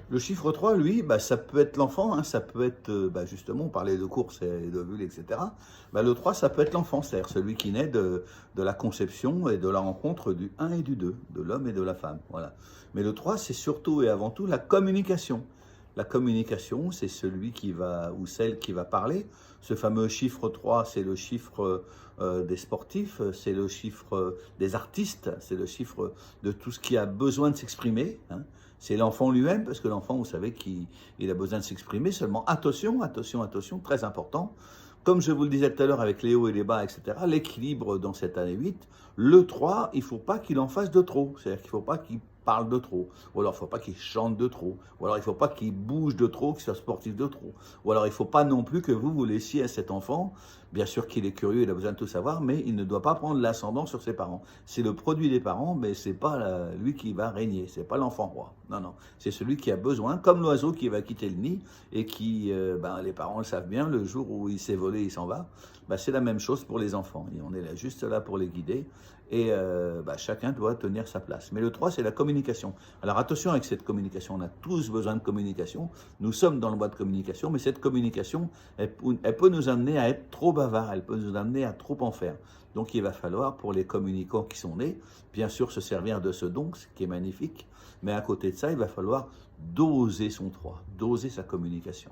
Le chiffre 3, lui, ça peut être l'enfant, hein, ça peut être, justement, on parlait de courses et d'ovules, etc. Le 3, ça peut être l'enfant, c'est-à-dire celui qui naît de la conception et de la rencontre du un et du 2, de l'homme et de la femme. Voilà. Mais le 3, c'est surtout et avant tout la communication. La communication, c'est celui qui va, ou celle qui va parler. Ce fameux chiffre 3, c'est le chiffre des sportifs, c'est le chiffre des artistes, c'est le chiffre de tout ce qui a besoin de s'exprimer, hein. C'est l'enfant lui-même, parce que l'enfant, vous savez qu'il a besoin de s'exprimer. Seulement, attention, attention, attention, très important. Comme je vous le disais tout à l'heure avec les hauts et les bas, etc., l'équilibre dans cette année 8, le 3, il ne faut pas qu'il en fasse de trop. C'est-à-dire qu'il ne faut pas qu'il parle de trop. Ou alors, il ne faut pas qu'il chante de trop. Ou alors, il ne faut pas qu'il bouge de trop, qu'il soit sportif de trop. Ou alors, il ne faut pas non plus que vous laissiez à cet enfant, bien sûr qu'il est curieux, il a besoin de tout savoir, mais il ne doit pas prendre l'ascendant sur ses parents. C'est le produit des parents, mais ce n'est pas lui qui va régner. Ce n'est pas l'enfant roi. Non, non. C'est celui qui a besoin, comme l'oiseau qui va quitter le nid et qui, les parents le savent bien, le jour où il s'est volé, il s'en va. C'est la même chose pour les enfants. Et on est là, juste là pour les guider. Et chacun doit tenir sa place. Mais le 3, c'est la communication. Alors attention avec cette communication. On a tous besoin de communication. Nous sommes dans le bois de communication, mais cette communication, elle peut nous amener à être trop bavard. Elle peut nous amener à trop en faire. Donc il va falloir, pour les communicants qui sont nés, bien sûr se servir de ce don, ce qui est magnifique. Mais à côté de ça, il va falloir doser son 3, doser sa communication.